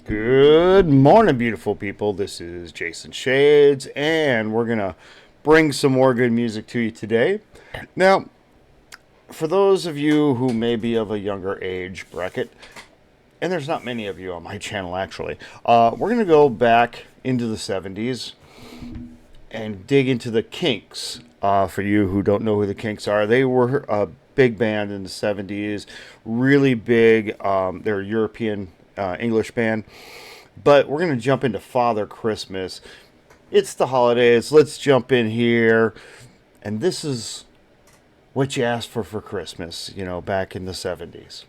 Good morning, beautiful people. This is Jason Shades, and we're going to bring some more good music to you today. Now, for those of you who may be of a younger age bracket, and there's not many of you on my channel actually, we're going to go back into the 70s and dig into the Kinks. For you who don't know who the Kinks are, they were a big band in the 70s, really big. They're a European English band. But we're going to jump into Father Christmas. It's the holidays. Let's jump in here. And this is what you asked for Christmas, back in the 70s.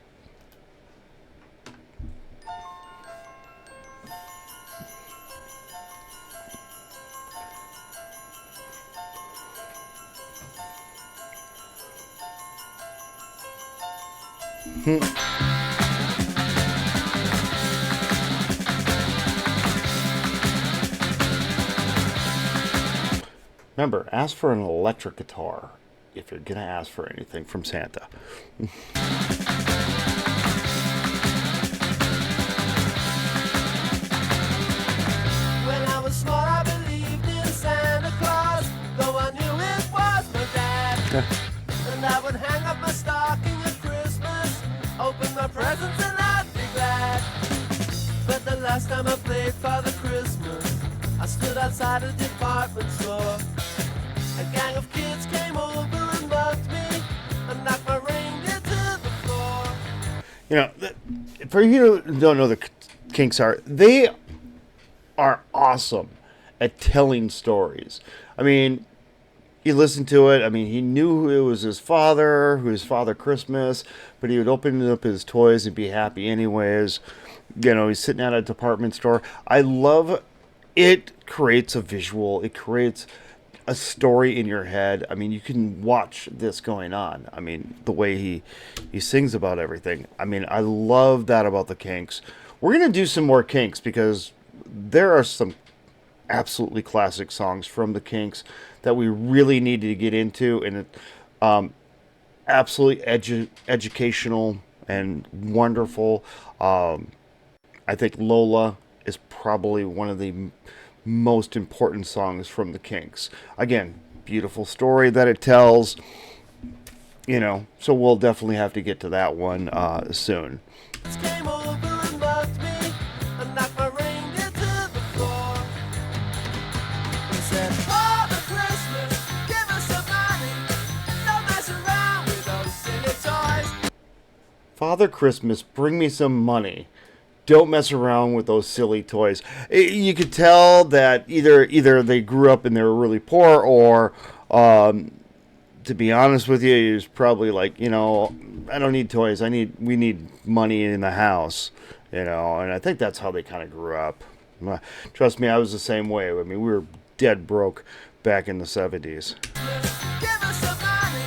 Remember, ask for an electric guitar if you're going to ask for anything from Santa. When I was small, I believed in Santa Claus, though I knew it was my dad. And I would hang up my stocking at Christmas, open my presents and I'd be glad. But the last time I played Father Christmas, I stood outside a department store. A gang of kids came over and mugged me and knocked my reindeer to the floor. For you who don't know the Kinks they are awesome at telling stories. I mean, you listen to it. I mean, he knew it was his father, who was Father Christmas, but he would open up his toys and be happy anyways. He's sitting at a department store. I love it. Creates a visual. It creates a story in your head. I mean, you can watch this going on. I mean, the way he sings about everything. I mean, I love that about the Kinks. We're going to do some more Kinks because there are some absolutely classic songs from the Kinks that we really need to get into, and absolutely educational and wonderful. I think Lola is probably one of the most important songs from the Kinks. Again, beautiful story that it tells, so we'll definitely have to get to that one soon. Came over and mugged me and knocked my reindeer to the floor. He said, Father Christmas, give us some money. Don't mess around with those silly toys. Father Christmas, bring me some money. Don't mess around with those silly toys. You could tell that either they grew up and they were really poor, or to be honest with you, he was probably like, I don't need toys. We need money in the house, and I think that's how they kind of grew up. Trust me, I was the same way. I mean, we were dead broke back in the 70s. Give us some money.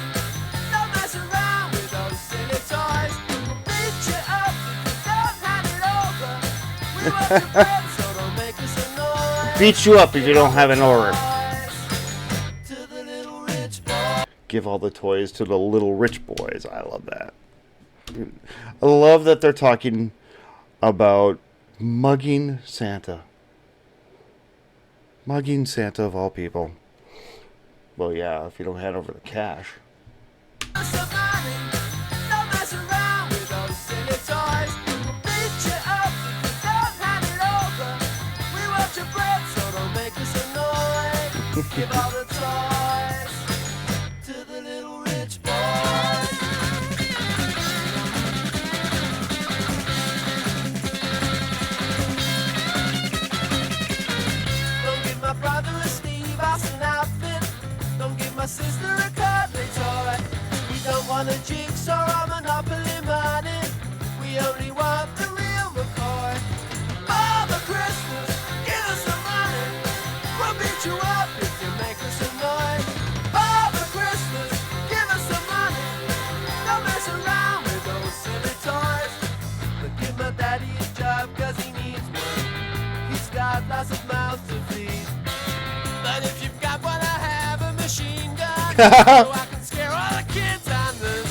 Don't mess around with those silly toys. We'll beat you up if you don't hand it over. We want your bread, so don't make us annoyed. Beat you up if you don't have an order. To the little rich boy. Give all the toys to the little rich boys. I love that. I love that they're talking about mugging Santa. Mugging Santa of all people. Well, yeah, if you don't hand over the cash. Give us some money. Don't mess around with those silly toys. We'll beat you up if you don't hand it over. We want your bread, so don't make us annoyed. Give all the toys to the little rich boy. Don't give my brother a Steve Austin outfit. Don't give my sister a cuddly toy. We don't want a jigsaw or Monopoly money. We only want the real McCoy. Father Christmas, give us some money. We'll beat you up if you make us annoyed. Father Christmas, give us some money. Don't mess around with those silly toys. But give my daddy a job 'cause he needs one. He's got lots of mouths to feed. But if you've got one, I have a machine gun, so I can scare all the kids on the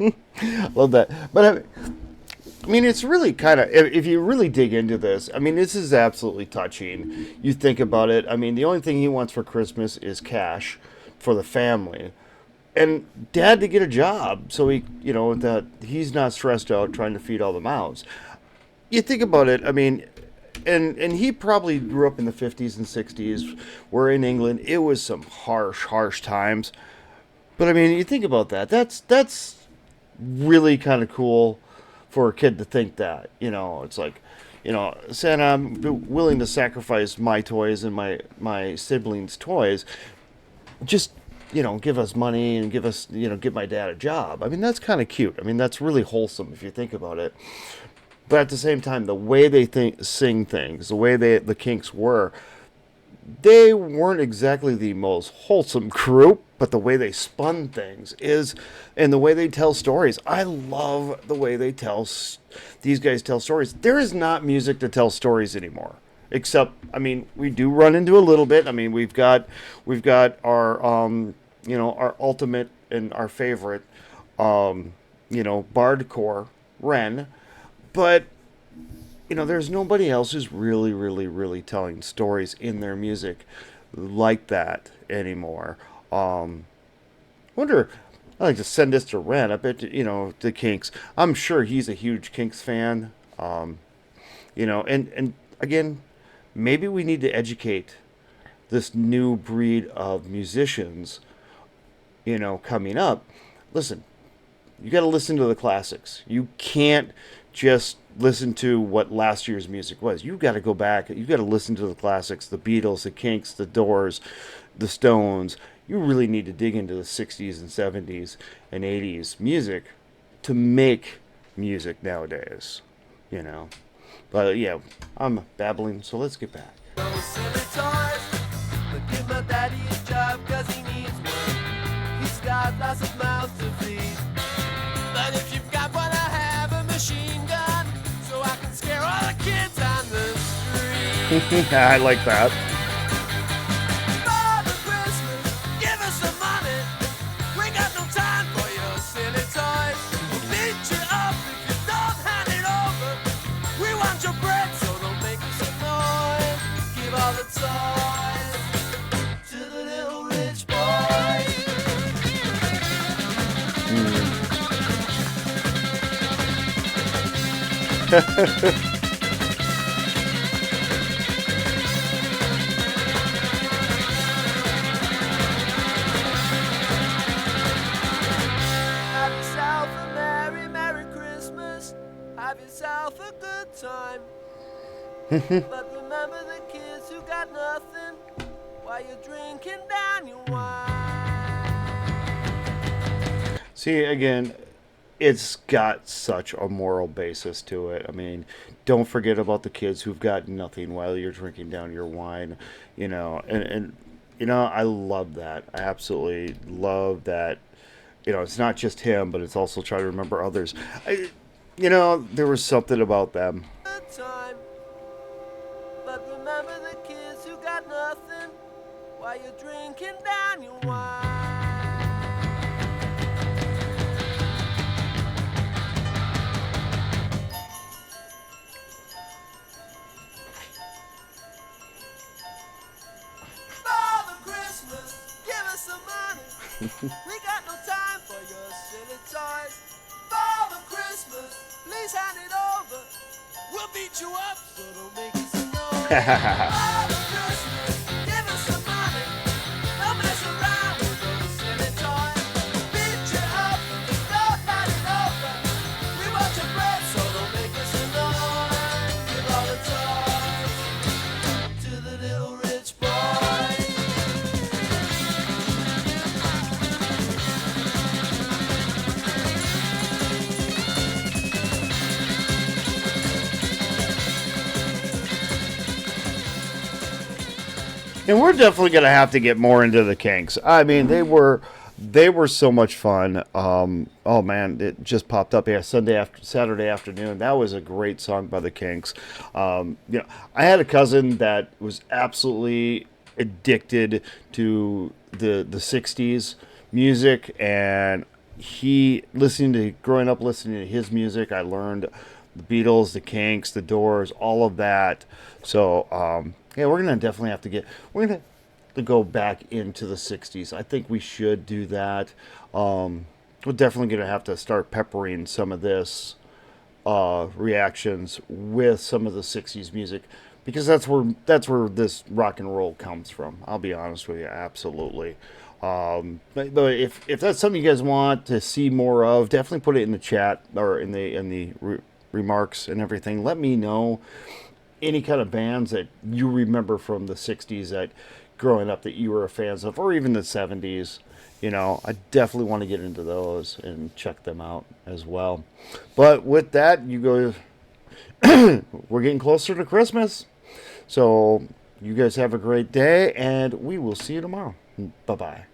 street. Love that. But I mean, it's really kind of, if you really dig into this, I mean, this is absolutely touching. You think about it. I mean, the only thing he wants for Christmas is cash for the family and dad to get a job so he, that he's not stressed out trying to feed all the mouths. You think about it, I mean, and he probably grew up in the 50s and 60s where in England it was some harsh times. But I mean, you think about that. That's really kind of cool for a kid to think that. It's like, Santa, I'm willing to sacrifice my toys and my siblings' toys. Just, give us money and give us, give my dad a job. I mean, that's kind of cute. I mean, that's really wholesome if you think about it. But at the same time, the way they sing things, the way the Kinks were, they weren't exactly the most wholesome group, but the way they spun things is, and the way they tell stories. I love the way these guys tell stories. There is not music to tell stories anymore. Except, I mean, we do run into a little bit. I mean, we've got our, our ultimate and our favorite, bardcore, Ren. But there's nobody else who's really, really, really telling stories in their music like that anymore. Wonder, I'd like to send this to Ren. I bet, the Kinks. I'm sure he's a huge Kinks fan. And again, maybe we need to educate this new breed of musicians, coming up. Listen, you got to listen to the classics. You can't just listen to what last year's music was. You've got to go back. You've got to listen to the classics, the Beatles, the Kinks, the Doors, the Stones. You really need to dig into the 60s and 70s and 80s music to make music nowadays, But yeah, I'm babbling, so let's get back. Those silly toys, but give my daddy a job 'cause he needs one. He's got lots of mouths to feed. But if you've got one, I have a machine gun, so I can scare all the kids on the street. I like that. Father Christmas, give us some money. We got no time for your silly toys. We'll beat you up if you don't hand it over. We want your bread, so don't make us annoy. Give all the toys to the little rich boy. Have yourself a merry, merry Christmas. Have yourself a good time. But remember the kids who got nothing while you're drinking down your wine. See, again, it's got such a moral basis to it. I mean, don't forget about the kids who've got nothing while you're drinking down your wine, and I love that. I absolutely love that. It's not just him, but it's also trying to remember others. There was something about them. Good time. But remember the kids who got nothing while you're drinking down your wine. Father Christmas, give us some money. We got no time for your silly toys. Father Christmas, please hand it over. We'll beat you up, so don't make us annoy. Father Christmas, give us some money. Don't mess around with those silly toys. We'll beat you up, don't hand it over. We want your bread, so don't make us annoy. Give all the toys to the little rich boy. And we're definitely going to have to get more into the Kinks. I mean, they were so much fun. Oh man, it just popped up. Yeah, Saturday afternoon. That was a great song by the Kinks. I had a cousin that was absolutely addicted to the '60s music, and growing up listening to his music, I learned the Beatles, the Kinks, the Doors, all of that. So yeah, we're gonna definitely have to we're gonna have to go back into the '60s. I think we should do that. We're definitely gonna have to start peppering some of this reactions with some of the '60s music because that's where this rock and roll comes from. I'll be honest with you, absolutely. But if that's something you guys want to see more of, definitely put it in the chat or in the remarks and everything. Let me know any kind of bands that you remember from the '60s that growing up that you were fans of, or even the '70s. I definitely want to get into those and check them out as well. But with that, we're getting closer to Christmas. So you guys have a great day, and we will see you tomorrow. Bye bye.